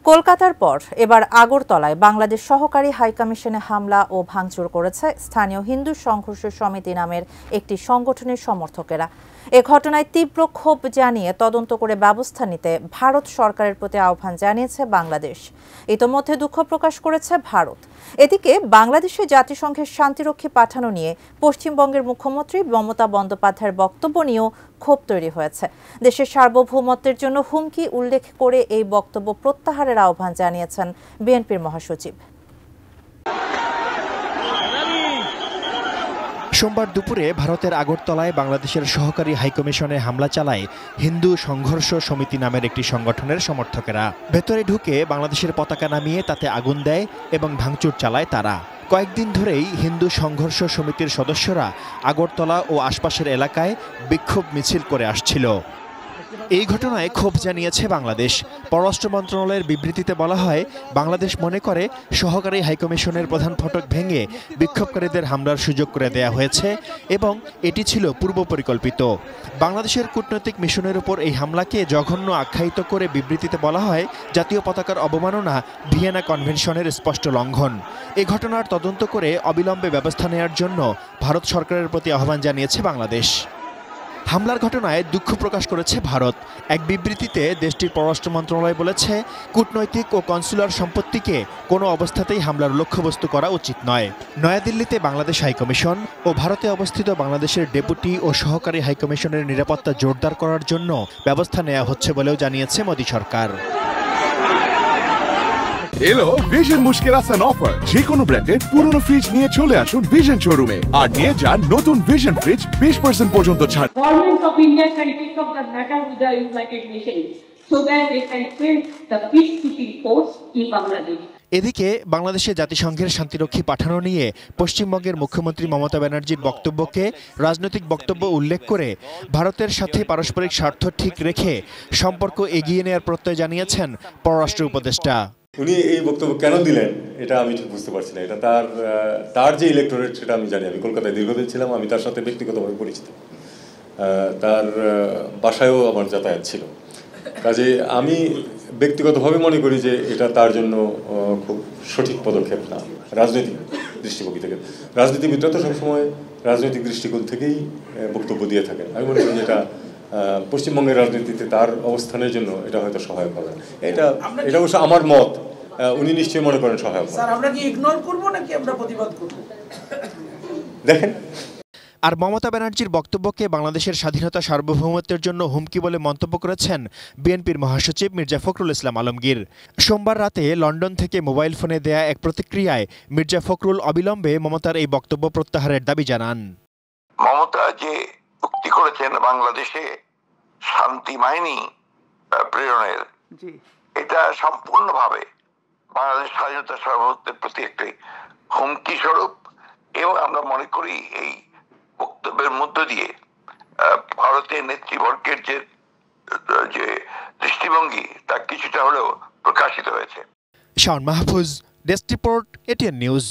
কলকাতার পর এবার আগরতলায় বাংলাদেশ সহকারী হাইকমিশনে হামলা ও ভাঙচুর করেছে স্থানীয় হিন্দু সংঘর্ষ সমিতি নামের একটি সংগঠনের সমর্থকেরা। এ ঘটনায় তীব্র ক্ষোভ জানিয়ে তদন্ত করে ব্যবস্থা নিতে ভারত সরকারের প্রতি আহ্বান জানিয়েছে বাংলাদেশ। ইতোমধ্যে দুঃখ প্রকাশ করেছে ভারত। এদিকে বাংলাদেশে জাতিসংঘের শান্তিরক্ষী পাঠানো নিয়ে পশ্চিমবঙ্গের মুখ্যমন্ত্রী মমতা বন্দ্যোপাধ্যায়ের বক্তব্য নিয়েও ক্ষোভ তৈরি হয়েছে। দেশের সার্বভৌমত্বের জন্য হুমকি উল্লেখ করে এই বক্তব্য প্রত্যাহারের আহ্বান জানিয়েছেন বিএনপির মহাসচিব। সোমবার দুপুরে ভারতের আগরতলায় বাংলাদেশের সহকারী হাইকমিশনে হামলা চালায় হিন্দু সংঘর্ষ সমিতি নামের একটি সংগঠনের সমর্থকেরা। ভেতরে ঢুকে বাংলাদেশের পতাকা নামিয়ে তাতে আগুন দেয় এবং ভাঙচুর চালায় তারা। কয়েকদিন ধরেই হিন্দু সংঘর্ষ সমিতির সদস্যরা আগরতলা ও আশপাশের এলাকায় বিক্ষোভ মিছিল করে আসছিল। এই ঘটনায় ক্ষোভ জানিয়েছে বাংলাদেশ। পররাষ্ট্র মন্ত্রণালয়ের বিবৃতিতে বলা হয়, বাংলাদেশ মনে করে সহকারী হাইকমিশনের প্রধান ফটক ভেঙে বিক্ষোভকারীদের হামলার সুযোগ করে দেয়া হয়েছে এবং এটি ছিল পূর্ব পরিকল্পিত। বাংলাদেশের কূটনৈতিক মিশনের উপর এই হামলাকে জঘন্য আখ্যায়িত করে বিবৃতিতে বলা হয়, জাতীয় পতাকার অবমাননা ভিয়েনা কনভেনশনের স্পষ্ট লঙ্ঘন। এ ঘটনার তদন্ত করে অবিলম্বে ব্যবস্থা নেওয়ার জন্য ভারত সরকারের প্রতি আহ্বান জানিয়েছে বাংলাদেশ। হামলার ঘটনায় দুঃখ প্রকাশ করেছে ভারত। এক বিবৃতিতে দেশটির পররাষ্ট্র মন্ত্রণালয় বলেছে, কূটনৈতিক ও কনসুলার সম্পত্তিকে কোনো অবস্থাতেই হামলার লক্ষ্যবস্তু করা উচিত নয়। নয়াদিল্লিতে বাংলাদেশ হাইকমিশন ও ভারতে অবস্থিত বাংলাদেশের ডেপুটি ও সহকারী হাইকমিশনের নিরাপত্তা জোরদার করার জন্য ব্যবস্থা নেওয়া হচ্ছে বলেও জানিয়েছে মোদী সরকার। এলো ভিশন মুশকিল আসান অফার। যে কোনো ব্র্যান্ডের পুরনো ফ্রিজ নিয়ে চলে আসুন ভিশন শোরুমে আর নিয়ে যান নতুন ভিশন ফ্রিজ 20% পর্যন্ত ছাড়। Government of India can take up the matter with the United Nations so that they can build the peacekeeping force in Bangladesh. এদিকে বাংলাদেশে জাতিসংঘের শান্তিরক্ষী পাঠানো নিয়ে পশ্চিমবঙ্গের মুখ্যমন্ত্রী মমতা ব্যানার্জির বক্তব্যকে রাজনৈতিক বক্তব্য উল্লেখ করে ভারতের সাথে পারস্পরিক স্বার্থ ঠিক রেখে সম্পর্ক এগিয়ে নেওয়ার প্রত্যয় জানিয়েছেন পররাষ্ট্র উপদেষ্টা। উনি এই বক্তব্য কেন দিলেন এটা আমি ঠিক বুঝতে পারছি না। এটা তার যে ইলেকটোরেট সেটা আমি জানি। আমি কলকাতায় দীর্ঘদিন ছিলাম, আমি তার সাথে ব্যক্তিগতভাবে পরিচিত, তার বাসায়ও আমার যাতায়াত ছিল। কাজে আমি ব্যক্তিগতভাবে মনে করি যে এটা তার জন্য খুব সঠিক পদক্ষেপ না রাজনৈতিক দৃষ্টিভঙ্গি থেকে। রাজনীতিবিদরা তো সবসময় রাজনৈতিক দৃষ্টিকোণ থেকেই বক্তব্য দিয়ে থাকেন। আমি মনে করি এটা পশ্চিমবঙ্গের রাজনীতিতে তার অবস্থানের জন্য এটা হয়তো সহায়ক হবে। এটা অবশ্য আমার মত, উনি নিশ্চয়ই মনে করেন সহায়ক। স্যার, আমরা কি ইগনোর করব নাকি আমরা প্রতিবাদ করব? দেখেন, আর মমতা ব্যানার্জির বক্তব্যকে বাংলাদেশের স্বাধীনতা সার্বভৌমত্বের জন্য হুমকি বলে মন্তব্য করেছেন বিএনপির মহাসচিব মির্জা ফখরুল ইসলাম আলমগীর। সোমবার রাতে লন্ডন থেকে মোবাইল ফোনে দেয়া এক প্রতিক্রিয়ায় মির্জা ফখরুল অবিলম্বে মমতার এই বক্তব্য প্রত্যাহারের দাবি জানান। মমতা যে চুক্তি করেছেন বাংলাদেশে শান্তি বাহিনী প্রেরণের, এটা সম্পূর্ণভাবে বাংলাদেশ স্বাধীনতা সার্বভৌমত্বের প্রতি একটি হুমকি স্বরূপ এবং আমরা মনে করি এই বক্তব্যের মধ্য দিয়ে ভারতের নেতৃবর্গের যে দৃষ্টিভঙ্গি তা কিছুটা হলেও প্রকাশিত হয়েছে। Shaon Mahfuz, desk report, ATN news.